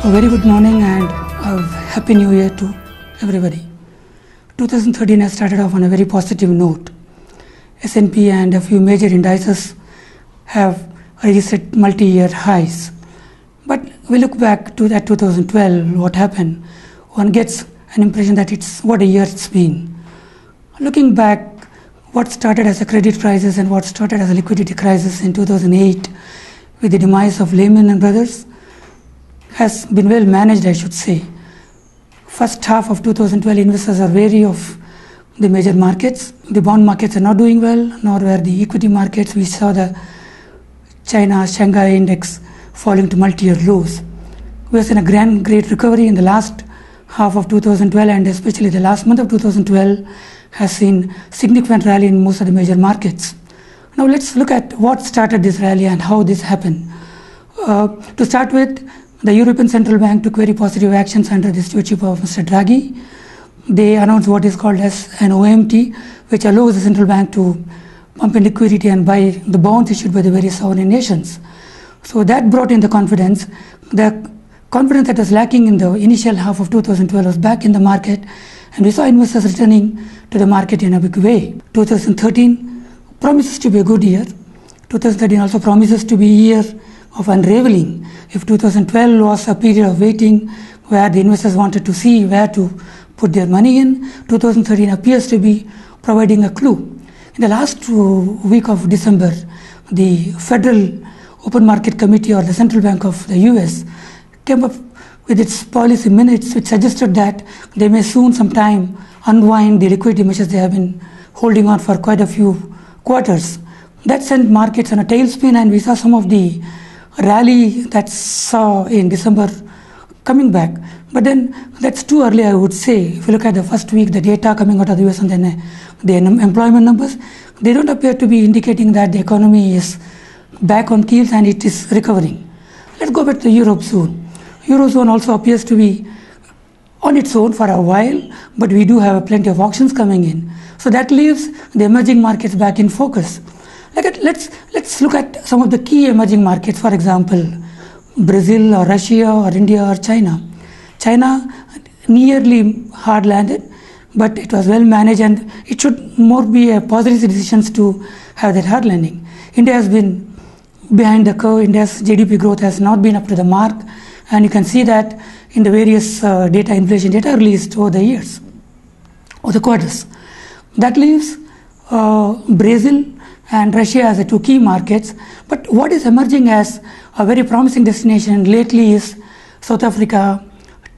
A very good morning and a happy new year to everybody. 2013 has started off on a very positive note. S&P and a few major indices have reset multi-year highs. But we look back to that 2012, what happened, one gets an impression that what a year it's been. Looking back, what started as a credit crisis and what started as a liquidity crisis in 2008 with the demise of Lehman Brothers has been well managed, I should say. First half of 2012, investors are wary of the major markets. The bond markets are not doing well, nor were the equity markets. We saw the China Shanghai index falling to multi-year lows. We have seen a great recovery in the last half of 2012, and especially the last month of 2012 has seen significant rally in most of the major markets. Now let's look at what started this rally and how this happened. To start with, the European Central Bank took very positive actions under the stewardship of Mr. Draghi. They announced what is called as an OMT, which allows the central bank to pump in liquidity and buy the bonds issued by the various sovereign nations. So that brought in the confidence. The confidence that was lacking in the initial half of 2012 was back in the market, and we saw investors returning to the market in a big way. 2013 promises to be a good year. 2013 also promises to be a year of unraveling. If 2012 was a period of waiting where the investors wanted to see where to put their money in, 2013 appears to be providing a clue. In the last week of December, the Federal Open Market Committee, or the Central Bank of the US, came up with its policy minutes, which suggested that they may soon sometime unwind the liquidity measures they have been holding on for quite a few quarters. That sent markets on a tailspin, and we saw some of the rally that saw in December coming back. But then that's too early, I would say. If you look at the first week, the data coming out of the US and then the employment numbers, they don't appear to be indicating that the economy is back on keels and it is recovering. Let's go back to the Eurozone. Eurozone also appears to be on its own for a while, but we do have plenty of auctions coming in. So that leaves the emerging markets back in focus. Let's look at some of the key emerging markets, for example, Brazil or Russia or India or China. China nearly hard landed, but it was well managed, and it should more be a positive decisions to have that hard landing. India has been behind the curve. India's GDP growth has not been up to the mark, and you can see that in the various inflation data released over the years, or the quarters. That leaves Brazil and Russia as the two key markets. But what is emerging as a very promising destination lately is South Africa,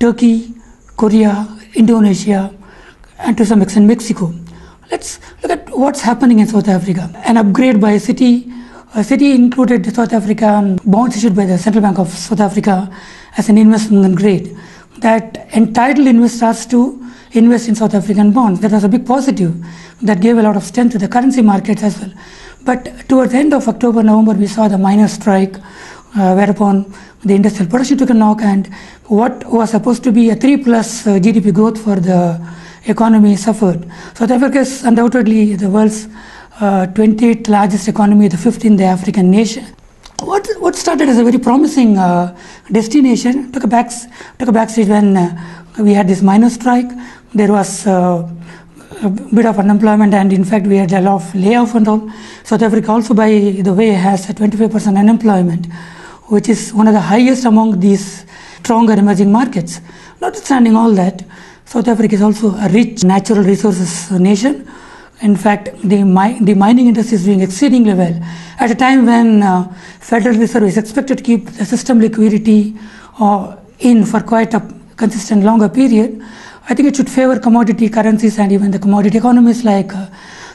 Turkey, Korea, Indonesia, and to some extent Mexico. Let's look at what's happening in South Africa. An upgrade by Citi. Citi included South African bonds issued by the Central Bank of South Africa as an investment grade that entitled investors to invest in South African bonds. That was a big positive that gave a lot of strength to the currency markets as well. But towards the end of October, November, we saw the miners' strike, whereupon the industrial production took a knock, and what was supposed to be a 3+ GDP growth for the economy suffered. South Africa is undoubtedly the world's 28th largest economy, the 5th in the African nation. What started as a very promising destination took a backstage when we had this miners' strike. There was a bit of unemployment, and in fact we had a lot of layoff and all. South Africa also, by the way, has a 25% unemployment, which is one of the highest among these stronger emerging markets. Notwithstanding all that, South Africa is also a rich natural resources nation. In fact, the mining industry is doing exceedingly well. At a time when Federal Reserve is expected to keep the system liquidity in for quite a consistent longer period, I think it should favor commodity currencies and even the commodity economies like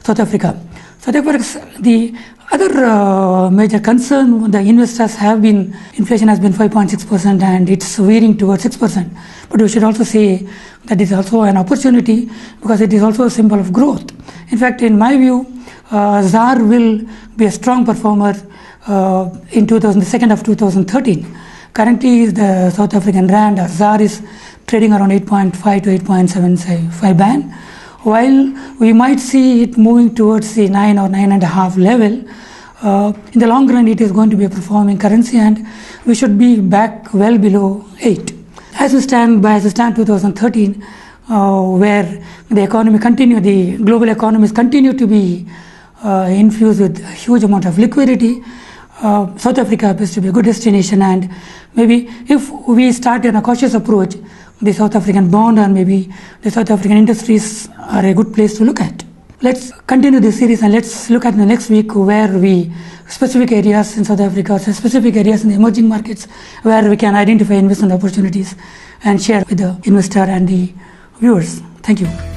South Africa. South Africa, the other major concern the investors have been, inflation has been 5.6% and it's veering towards 6%. But we should also say that is also an opportunity because it is also a symbol of growth. In fact, in my view, ZAR will be a strong performer in the second half of 2013. Currently, the South African rand or ZAR is trading around 8.5 to 8.75 band, while we might see it moving towards the 9 or 9.5 level. In the long run, it is going to be a performing currency, and we should be back well below 8. as we stand 2013, where the global economies continue to be infused with a huge amount of liquidity, South Africa appears to be a good destination, and maybe if we start on a cautious approach, the South African bond and maybe the South African industries are a good place to look at. Let's continue this series and let's look at the next week where specific areas in South Africa, specific areas in the emerging markets where we can identify investment opportunities and share with the investor and the viewers. Thank you.